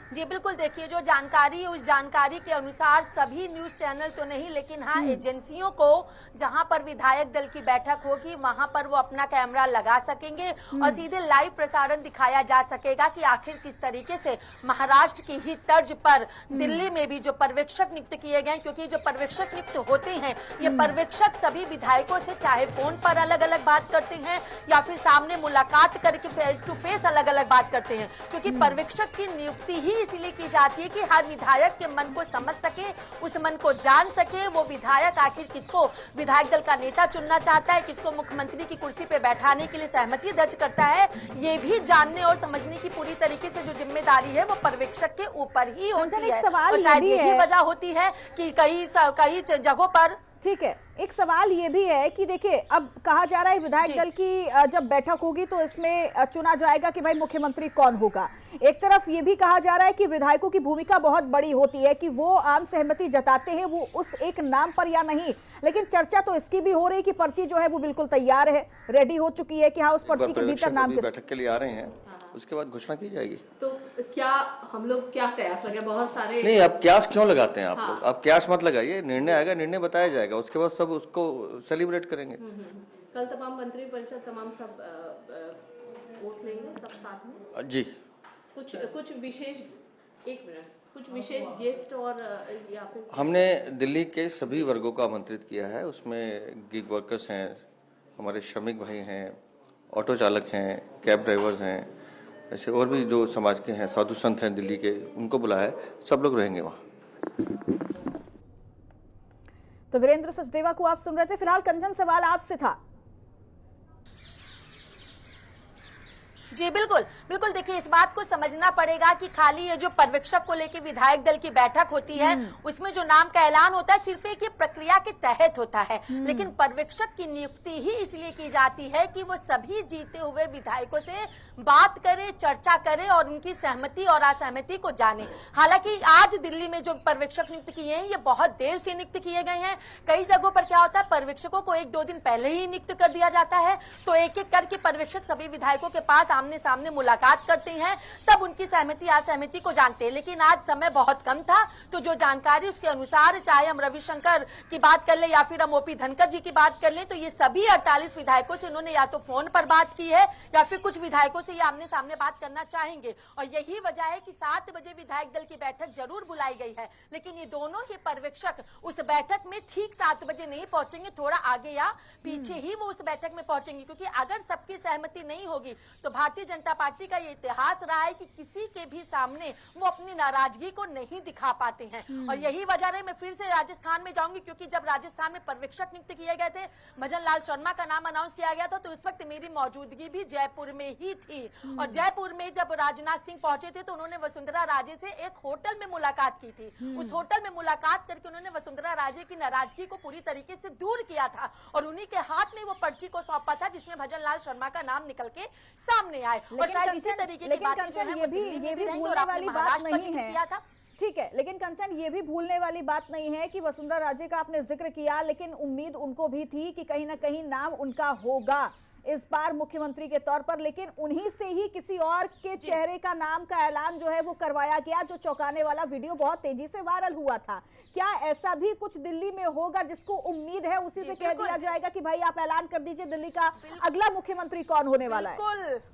जी बिल्कुल, देखिए जो जानकारी उस जानकारी के अनुसार सभी न्यूज चैनल तो नहीं, लेकिन हाँ एजेंसियों को जहां पर विधायक दल की बैठक होगी वहां पर वो अपना कैमरा लगा सकेंगे और सीधे लाइव प्रसारण दिखाया जा सकेगा कि आखिर किस तरीके से महाराष्ट्र की ही तर्ज पर दिल्ली में भी जो पर्यवेक्षक नियुक्त किए गए, क्योंकि जो पर्यवेक्षक नियुक्त होते हैं ये पर्यवेक्षक सभी विधायकों से चाहे फोन पर अलग अलग बात करते हैं या फिर सामने मुलाकात करके फेस टू फेस अलग अलग बात करते हैं, क्योंकि पर्यवेक्षक की नियुक्ति ही इसलिए की जाती है कि हर विधायक के मन को समझ सके, उस मन को जान सके, वो विधायक आखिर किसको विधायक दल का नेता चुनना चाहता है, किसको मुख्यमंत्री की कुर्सी पे बैठाने के लिए सहमति दर्ज करता है, ये भी जानने और समझने की पूरी तरीके से जो जिम्मेदारी है वो पर्यवेक्षक के ऊपर ही होती है। और शायद यही वजह होती है कि कई जगहों पर ठीक है, एक सवाल ये भी है कि देखिए अब कहा जा रहा है विधायक दल की जब बैठक होगी तो इसमें चुना जाएगा कि भाई मुख्यमंत्री कौन होगा। एक तरफ ये भी कहा जा रहा है कि विधायकों की भूमिका बहुत बड़ी होती है कि वो आम सहमति जताते हैं वो उस एक नाम पर या नहीं, लेकिन चर्चा तो इसकी भी हो रही कि पर्ची जो है वो बिल्कुल तैयार है, रेडी हो चुकी है कि हाँ उस पर्ची के भीतर नाम बैठक के लिए आ रहे हैं, उसके बाद घोषणा की जाएगी। तो क्या हम लोग क्या कयास लगे, बहुत सारे नहीं, आप कयास क्यों लगाते हैं आप लोग? आप कयास मत लगाइए, निर्णय आएगा, निर्णय बताया जाएगा, उसके बाद सब उसको सेलिब्रेट करेंगे। कल तमाम मंत्री परिषद तमाम सब वोट लेंगे सब साथ में जी। कुछ विशेष कुछ विशेष गेस्ट और या फिर हमने दिल्ली के सभी वर्गों को आमंत्रित किया है, उसमें गिग वर्कर्स हैं, हमारे श्रमिक भाई हैं, ऑटो चालक हैं, कैब ड्राइवर्स हैं, ऐसे और भी जो समाज के हैं, साधु संत हैं दिल्ली के, उनको बुलाया है, सब लोग रहेंगे वहाँ। तो वीरेंद्र सचदेवा को आप सुन रहे थे। फिलहाल कंचन सवाल आपसे था। जी बिल्कुल बिल्कुल, देखिए इस बात को समझना पड़ेगा कि खाली ये जो पर्यवेक्षक को लेकर विधायक दल की बैठक होती है उसमें जो नाम का ऐलान होता है सिर्फ एक प्रक्रिया के तहत होता है, लेकिन पर्यवेक्षक की नियुक्ति ही इसलिए की जाती है कि वो सभी जीते हुए विधायकों से बात करे, चर्चा करे और उनकी सहमति और असहमति को जाने। हालांकि आज दिल्ली में जो पर्यवेक्षक नियुक्त किए हैं ये बहुत देर से नियुक्त किए गए हैं। कई जगहों पर क्या होता है पर्यवेक्षकों को 1-2 दिन पहले ही नियुक्त कर दिया जाता है, तो एक एक करके पर्यवेक्षक सभी विधायकों के पास आमने सामने मुलाकात करते हैं, तब उनकी सहमति असहमति को जानते हैं। लेकिन आज समय बहुत कम था, तो जो जानकारी उसके अनुसार चाहे हम रविशंकर की बात कर ले या फिर हम ओपी धनखड़ जी की बात कर ले, तो ये सभी 48 विधायकों से उन्होंने या तो फोन पर बात की है या फिर कुछ विधायकों से ये आमने सामने बात करना चाहेंगे। और यही वजह है कि 7 बजे विधायक दल की बैठक जरूर बुलाई गई है, लेकिन ये दोनों ही पर्यवेक्षक उस बैठक में ठीक 7 बजे नहीं पहुंचेंगे, थोड़ा आगे या पीछे ही वो उस बैठक में पहुंचेंगे, क्योंकि अगर सबकी सहमति नहीं होगी तो भारतीय जनता पार्टी का ये इतिहास रहा है कि किसी के भी सामने वो अपनी नाराजगी को नहीं दिखा पाते हैं। और यही वजह है, मैं फिर से राजस्थान में जाऊंगी, क्योंकि जब राजस्थान में पर्यवेक्षक नियुक्त किए गए थे, भजन लाल शर्मा का नाम अनाउंस किया गया था, तो उस वक्त मेरी मौजूदगी भी जयपुर में ही थी। और जयपुर में जब राजनाथ सिंह पहुंचे थे तो उन्होंने वसुंधरा राजे से एक होटल में मुलाकात की थी। उस होटल में मुलाकात करके उन्होंने वसुंधरा राजे की नाराजगी को पूरी तरीके से दूर किया था और उन्हीं के हाथ में वो पर्ची को सौंपा था जिसमें भजन लाल शर्मा का नाम निकल के सामने आए। और शायद इसी तरीके की बात ये भी भूलने वाली बात नहीं है। ठीक है, लेकिन कंचन ये भी भूलने वाली बात नहीं है कि वसुंधरा राजे का आपने जिक्र किया, लेकिन उम्मीद उनको भी थी कि कहीं ना कहीं नाम उनका होगा इस बार मुख्यमंत्री के तौर पर, लेकिन उन्हीं से ही किसी और के चेहरे का नाम का ऐलान जो है वो करवाया गया, जो चौंकाने वाला वीडियो बहुत तेजी से वायरल हुआ था। क्या ऐसा भी कुछ दिल्ली में होगा जिसको उम्मीद है उसी से कह दिया जाएगा कि भाई आप ऐलान कर दीजिए दिल्ली का अगला मुख्यमंत्री कौन होने वाला है?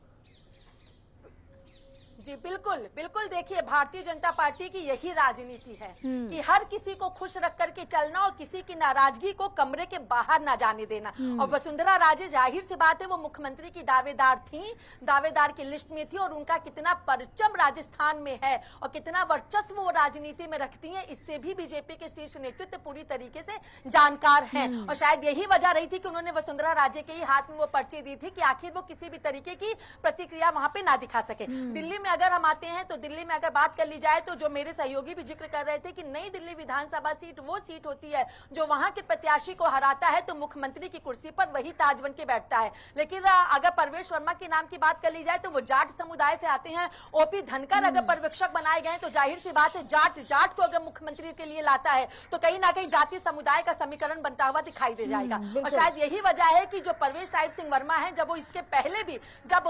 जी बिल्कुल बिल्कुल, देखिए भारतीय जनता पार्टी की यही राजनीति है कि हर किसी को खुश रख करके चलना और किसी की नाराजगी को कमरे के बाहर ना जाने देना। और वसुंधरा राजे जाहिर सी बात है वो मुख्यमंत्री की दावेदार थी, दावेदार की लिस्ट में थी, और उनका कितना परचम राजस्थान में है और कितना वर्चस्व वो राजनीति में रखती हैं, इससे भी बीजेपी के शीर्ष नेतृत्व पूरी तरीके से जानकार है। और शायद यही वजह रही थी कि उन्होंने वसुंधरा राजे के ही हाथ में वो पर्ची दी थी कि आखिर वो किसी भी तरीके की प्रतिक्रिया वहां पे ना दिखा सके। दिल्ली में अगर हम आते हैं तो दिल्ली में अगर बात कर ली जाए तो जो मेरे सहयोगी भी जिक्र कर रहे थे कि नई दिल्ली विधानसभा सीट वो सीट होती है जो वहां के प्रत्याशी को हराता है तो मुख्यमंत्री की कुर्सी पर वही ताज बन के बैठता है। लेकिन अगर परवेश वर्मा के नाम की बात कर ली जाए तो वो जाट समुदाय से आते हैं। ओपी धनखड़ अगर पर्यवेक्षक बनाए गए तो जाहिर सी बात है जाट को अगर मुख्यमंत्री के लिए लाता है तो कहीं ना कहीं जातीय समुदाय का समीकरण बनता हुआ दिखाई दे जाएगा। और शायद यही वजह है कि जो परवेश साहिब सिंह वर्मा है, जब वो इसके पहले भी जब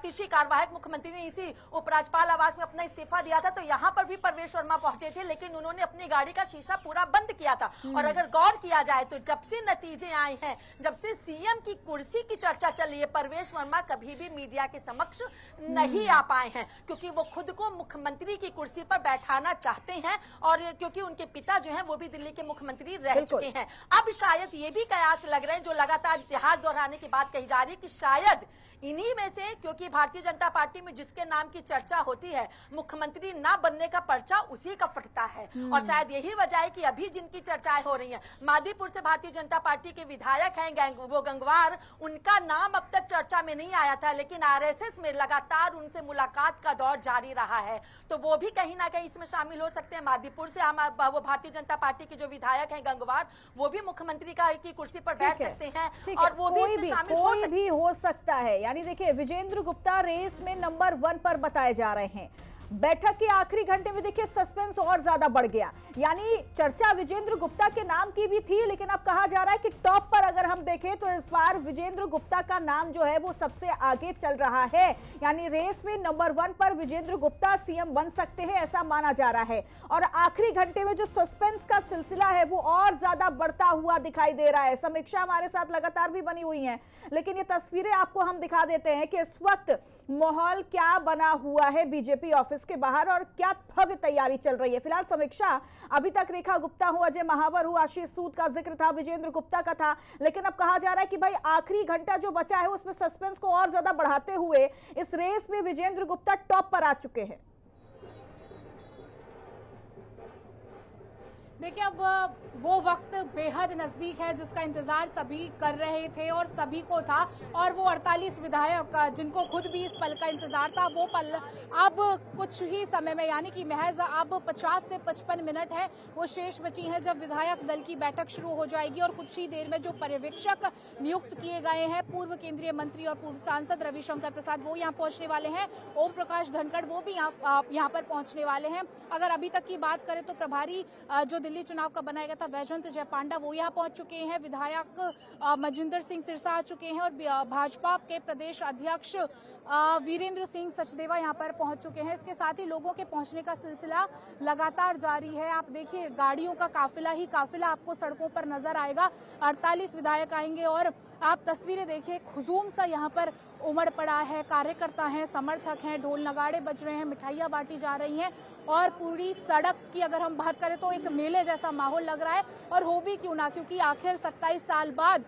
तीसरी कार्यवाहक मुख्यमंत्री ने इसी उपराज्यपाल आवास में अपना इस्तीफा दिया था, तो यहाँ पर भी परवेश वर्मा पहुंचे थे, लेकिन उन्होंने अपनी गाड़ी का शीशा पूरा बंद किया था। और अगर गौर किया जाए तो जब से नतीजे आए हैं, जब से सीएम की कुर्सी की चर्चा चल रही है, परवेश वर्मा कभी भी मीडिया के समक्ष नहीं आ पाए हैं, क्योंकि वो खुद को मुख्यमंत्री की कुर्सी पर बैठाना चाहते हैं, और क्योंकि उनके पिता जो हैं वो भी दिल्ली के मुख्यमंत्री रह चुके हैं। अब शायद ये भी कयास लग रहे हैं, जो लगातार इतिहास दोहराने की बात कही जा रही है, कि शायद इन्हीं में से, क्योंकि भारतीय जनता पार्टी में जिसके नाम की चर्चा होती है, मुख्यमंत्री ना बनने का पर्चा उसी का फटता है। और शायद यही वजह है कि अभी जिनकी चर्चाएं हो रही हैं, मादीपुर से भारतीय जनता पार्टी के विधायक हैं वो गंगवार, उनका नाम अब तक चर्चा में नहीं आया था, लेकिन आरएसएस में लगातार उनसे मुलाकात का दौर जारी रहा है, तो वो भी कहीं ना कहीं इसमें शामिल हो सकते हैं। मादीपुर से वो भारतीय जनता पार्टी के जो विधायक हैं गंगवार, वो भी मुख्यमंत्री की कुर्सी पर बैठ सकते हैं, और वो भी इसमें शामिल भी हो सकता है। यानी देखिए, विजेंद्र गुप्ता रेस में नंबर 1 पर बताए जा रहे हैं। बैठक के आखिरी घंटे में देखिए सस्पेंस और ज्यादा बढ़ गया। यानी चर्चा विजेंद्र गुप्ता के नाम की भी थी, लेकिन अब कहा जा रहा है कि टॉप पर अगर हम देखें तो इस बार विजेंद्र गुप्ता का नाम जो है वो सबसे आगे चल रहा है। यानी रेस में नंबर 1 पर विजेंद्र गुप्ता सीएम बन सकते हैं, ऐसा माना जा रहा है। और आखिरी घंटे में जो सस्पेंस का सिलसिला है वो और ज्यादा बढ़ता हुआ दिखाई दे रहा है। समीक्षा हमारे साथ लगातार भी बनी हुई है, लेकिन ये तस्वीरें आपको हम दिखा देते हैं कि इस वक्त माहौल क्या बना हुआ है बीजेपी ऑफिस के बाहर और क्या भव्य तैयारी चल रही है। फिलहाल समीक्षा अभी तक रेखा गुप्ता हो, अजय महावर हो, आशीष सूद का जिक्र था, विजेंद्र गुप्ता का था, लेकिन अब कहा जा रहा है कि भाई आखिरी घंटा जो बचा है उसमें सस्पेंस को और ज्यादा बढ़ाते हुए इस रेस में विजेंद्र गुप्ता टॉप पर आ चुके हैं। देखिए, अब वो वक्त बेहद नजदीक है जिसका इंतजार सभी कर रहे थे और सभी को था, और वो 48 विधायक जिनको खुद भी इस पल का इंतजार था, वो पल अब कुछ ही समय में, यानी कि महज अब 50 से 55 मिनट है वो शेष बची हैं जब विधायक दल की बैठक शुरू हो जाएगी। और कुछ ही देर में जो पर्यवेक्षक नियुक्त किए गए हैं, पूर्व केंद्रीय मंत्री और पूर्व सांसद रविशंकर प्रसाद, वो यहाँ पहुंचने वाले हैं। ओम प्रकाश धनखड़ वो भी यहाँ पर पहुंचने वाले हैं। अगर अभी तक की बात करें तो प्रभारी जो दिल्ली चुनाव का बनाया गया था वैजयंत जय पांडा, वो यहाँ पहुंच चुके हैं। विधायक मजिंदर सिंह सिरसा आ चुके हैं, और भाजपा के प्रदेश अध्यक्ष वीरेंद्र सिंह सचदेवा यहाँ पर पहुंच चुके हैं। इसके साथ ही लोगों के पहुंचने का सिलसिला लगातार जारी है। आप देखिए, गाड़ियों का काफिला ही काफिला आपको सड़कों पर नजर आएगा। 48 विधायक आएंगे, और आप तस्वीरें देखिए, हुजूम सा यहाँ पर उमड़ पड़ा है। कार्यकर्ता हैं, समर्थक हैं, ढोल नगाड़े बज रहे हैं, मिठाइयां बांटी जा रही हैं, और पूरी सड़क की अगर हम बात करें तो एक मेले जैसा माहौल लग रहा है। और हो भी क्यों ना, क्योंकि आखिर 27 साल बाद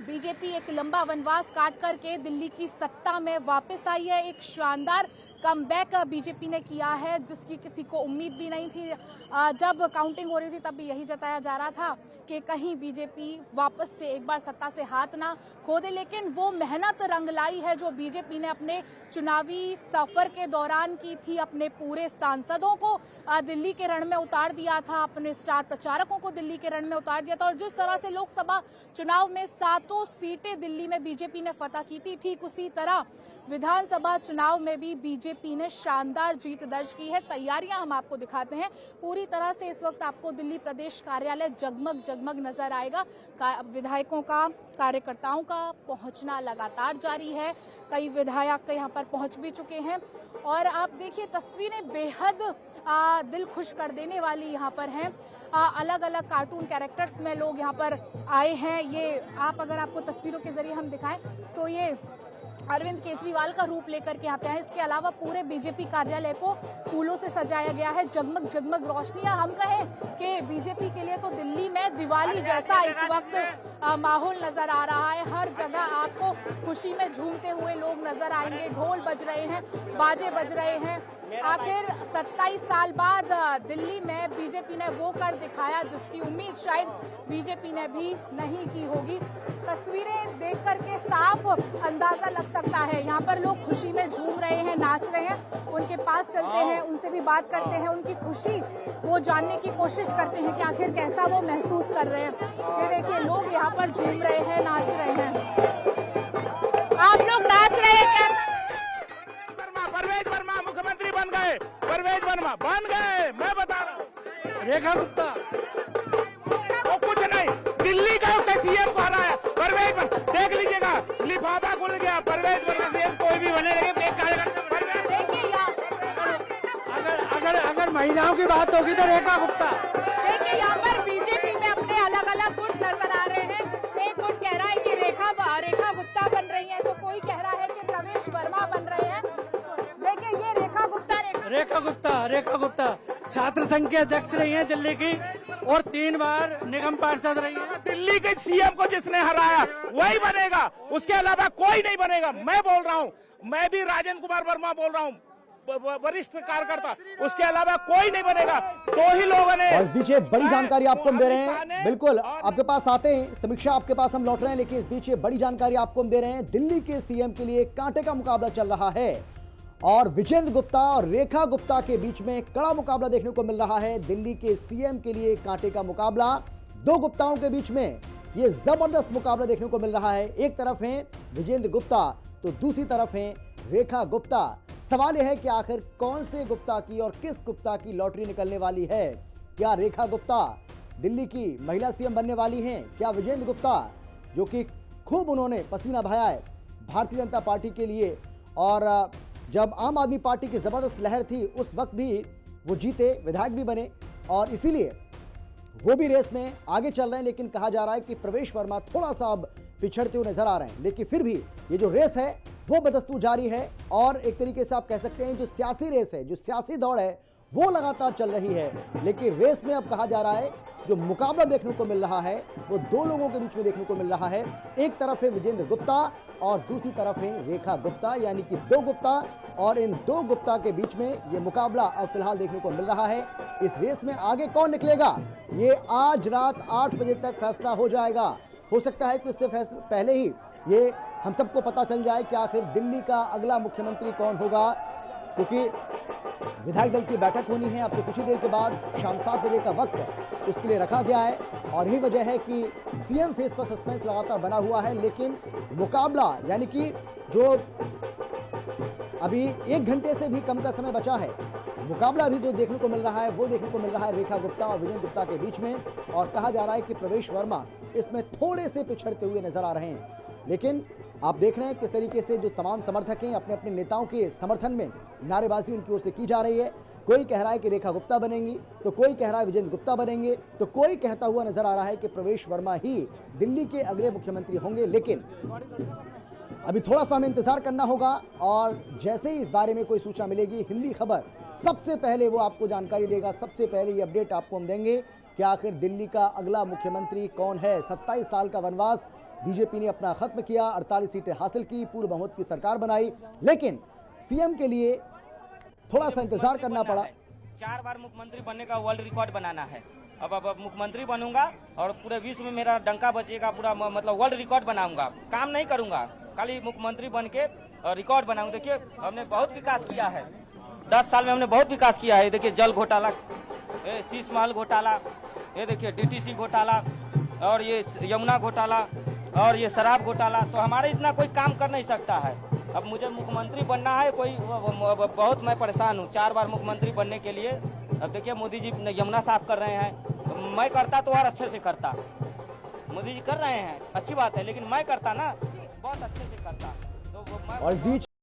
बीजेपी एक लंबा वनवास काट करके दिल्ली की सत्ता में वापस आई है। एक शानदार कमबैक बीजेपी ने किया है, जिसकी किसी को उम्मीद भी नहीं थी। जब काउंटिंग हो रही थी तब भी यही जताया जा रहा था कि कहीं बीजेपी वापस से एक बार सत्ता से हाथ ना खो दे, लेकिन वो मेहनत रंग लाई है जो बीजेपी ने अपने चुनावी सफर के दौरान की थी। अपने पूरे सांसदों को दिल्ली के रण में उतार दिया था, अपने स्टार प्रचारकों को दिल्ली के रण में उतार दिया था, और जिस तरह से लोकसभा चुनाव में 7 सीटें दिल्ली में बीजेपी ने फतह की थी, ठीक उसी तरह विधानसभा चुनाव में भी बीजेपी ने शानदार जीत दर्ज की है। तैयारियां हम आपको दिखाते हैं। पूरी तरह से इस वक्त आपको दिल्ली प्रदेश कार्यालय जगमग जगमग नजर आएगा। विधायकों का, कार्यकर्ताओं का पहुंचना लगातार जारी है। कई विधायक यहाँ पर पहुंच भी चुके हैं, और आप देखिए तस्वीरें बेहद दिल खुश कर देने वाली यहाँ पर हैं। अलग अलग कार्टून कैरेक्टर्स में लोग यहाँ पर आए हैं। ये अगर आपको तस्वीरों के जरिए हम दिखाएं तो ये अरविंद केजरीवाल का रूप लेकर के यहाँ पे आए। इसके अलावा पूरे बीजेपी कार्यालय को फूलों से सजाया गया है, जगमग जगमग रोशनियां। हम कहें कि बीजेपी के लिए तो दिल्ली में दिवाली जैसा इस वक्त माहौल नजर आ रहा है। हर जगह आपको खुशी में झूमते हुए लोग नजर आएंगे। ढोल बज रहे हैं, बाजे बज रहे हैं। आखिर 27 साल बाद दिल्ली में बीजेपी ने वो कर दिखाया जिसकी उम्मीद शायद बीजेपी ने भी नहीं की होगी। तस्वीरें देख करके साफ अंदाजा लग सकता है, यहाँ पर लोग खुशी में झूम रहे हैं, नाच रहे हैं। उनके पास चलते हैं, उनसे भी बात करते हैं, उनकी खुशी वो जानने की कोशिश करते हैं कि आखिर कैसा वो महसूस कर रहे हैं। ये देखिए, लोग यहाँ पर झूम रहे हैं, नाच रहे हैं। आप लोग नाच रहे हैं। परवेज वर्मा मुख्यमंत्री बन गए, परवेज वर्मा बन गए, मैं बता रहा हूँ। रेखा गुप्ता वो कुछ नहीं, दिल्ली का उसने सीएम को हराया। परवेज वर्मा देख लीजिएगा, लिफाफा खुल गया। परवेज वर्मा सीएम कोई भी बने, लेकिन एक कार्यकर्ता देखिए महिलाओं की बात होगी तो रेखा गुप्ता। देखिए यहाँ पर बीजेपी में अपने अलग अलग गुट नजर आ रहे हैं। एक गुट कह रहा है कि रेखा गुप्ता बन रही है, तो कोई कह रहा है कि प्रवेश वर्मा बन रहे हैं। देखिए ये रेखा गुप्ता छात्र संघ के अध्यक्ष रही हैं दिल्ली की और 3 बार निगम पार्षद रही हैं। दिल्ली के सीएम को जिसने हराया वही बनेगा, उसके अलावा कोई नहीं बनेगा। मैं बोल रहा हूँ, मैं भी राजेंद्र कुमार वर्मा बोल रहा हूँ, वरिष्ठ कार्यकर्ता, उसके अलावा कोई नहीं बनेगा। 2 ही लोगों ने। और इस बीच बड़ी जानकारी आपको हम दे रहे हैं, बिल्कुल आपके पास आते हैं समीक्षा, आपके पास हम लौट रहे हैं, लेकिन इस बीच बड़ी जानकारी आपको हम दे रहे हैं। दिल्ली के सीएम के लिए कांटे का मुकाबला चल रहा है और विजेंद्र गुप्ता और रेखा गुप्ता के बीच में कड़ा मुकाबला देखने को मिल रहा है। दिल्ली के सीएम के लिए कांटे का मुकाबला, 2 गुप्ताओं के बीच में ये जबरदस्त मुकाबला देखने को मिल रहा है। एक तरफ है विजेंद्र गुप्ता तो दूसरी तरफ है रेखा गुप्ता। सवाल यह है कि आखिर कौन से गुप्ता की और किस गुप्ता की लॉटरी निकलने वाली है? क्या रेखा गुप्ता दिल्ली की महिला सीएम बनने वाली हैं? क्या विजेंद्र गुप्ता, जो कि खूब उन्होंने पसीना बहाया है भारतीय जनता पार्टी के लिए, और जब आम आदमी पार्टी की जबरदस्त लहर थी उस वक्त भी वो जीते, विधायक भी बने, और इसीलिए वो भी रेस में आगे चल रहे हैं। लेकिन कहा जा रहा है कि प्रवेश वर्मा थोड़ा सा अब पिछड़ते हुए नजर आ रहे हैं, लेकिन फिर भी ये जो रेस है वो बदस्तूर जारी है। और एक तरीके से आप कह सकते हैं जो सियासी रेस है, जो सियासी दौड़ है, वो लगातार चल रही है। लेकिन रेस में अब कहा जा रहा है जो मुकाबला देखने को मिल रहा है वो 2 लोगों के बीच में देखने को मिल रहा है। एक तरफ है विजेंद्र गुप्ता और दूसरी तरफ है रेखा गुप्ता, यानी कि 2 गुप्ता, और इन 2 गुप्ता के बीच में ये मुकाबला अब फिलहाल देखने को मिल रहा है। इस रेस में आगे कौन निकलेगा ये आज रात 8 बजे तक फैसला हो जाएगा। हो सकता है कि इससे पहले ही ये हम सबको पता चल जाए कि आखिर दिल्ली का अगला मुख्यमंत्री कौन होगा, क्योंकि विधायक दल की बैठक होनी है अब से कुछ ही देर के बाद। शाम 7 बजे का वक्त उसके लिए रखा गया है और यही वजह है कि सीएम फेस पर सस्पेंस लगातार बना हुआ है। लेकिन मुकाबला, यानी कि जो अभी 1 घंटे से भी कम का समय बचा है, मुकाबला अभी जो देखने को मिल रहा है वो देखने को मिल रहा है रेखा गुप्ता और विजेंद्र गुप्ता के बीच में। और कहा जा रहा है कि प्रवेश वर्मा इसमें थोड़े से पिछड़ते हुए नजर आ रहे हैं। लेकिन आप देख रहे हैं किस तरीके से जो तमाम समर्थक हैं अपने अपने नेताओं के समर्थन में नारेबाजी उनकी ओर से की जा रही है। कोई कह रहा है कि रेखा गुप्ता बनेंगी, तो कोई कह रहा है विजेंद्र गुप्ता बनेंगे, तो कोई कहता हुआ नजर आ रहा है कि प्रवेश वर्मा ही दिल्ली के अगले मुख्यमंत्री होंगे। लेकिन अभी थोड़ा सा हमें इंतजार करना होगा और जैसे ही इस बारे में कोई सूचना मिलेगी, हिंदी खबर सबसे पहले वो आपको जानकारी देगा। सबसे पहले ये अपडेट आपको हम देंगे कि आखिर दिल्ली का अगला मुख्यमंत्री कौन है। 27 साल का वनवास बीजेपी ने अपना खत्म किया, 48 सीटें हासिल की, पूर्ण बहुमत की सरकार बनाई, लेकिन सीएम के लिए थोड़ा सा इंतजार करना पड़ा। 4 बार मुख्यमंत्री बनने का वर्ल्ड रिकॉर्ड बनाना है। अब मुख्यमंत्री बनूंगा और पूरे विश्व में मेरा डंका बचेगा, पूरा मतलब वर्ल्ड रिकॉर्ड बनाऊंगा। काम नहीं करूंगा, खाली मुख्यमंत्री बन के रिकॉर्ड बनाऊंगा। देखिए हमने बहुत विकास किया है, 10 साल में हमने बहुत विकास किया है। देखिए जल घोटाला, शीश महल घोटाला, ये देखिए डीटीसी घोटाला, और ये यमुना घोटाला, और ये शराब घोटाला। तो हमारे इतना कोई काम कर नहीं सकता है। अब मुझे मुख्यमंत्री बनना है, कोई बहुत मैं परेशान हूँ 4 बार मुख्यमंत्री बनने के लिए। अब देखिए मोदी जी यमुना साफ कर रहे हैं, तो मैं करता तो और अच्छे से करता। मोदी जी कर रहे हैं, अच्छी बात है, लेकिन मैं करता ना बहुत अच्छे से करता। तो और इस बीच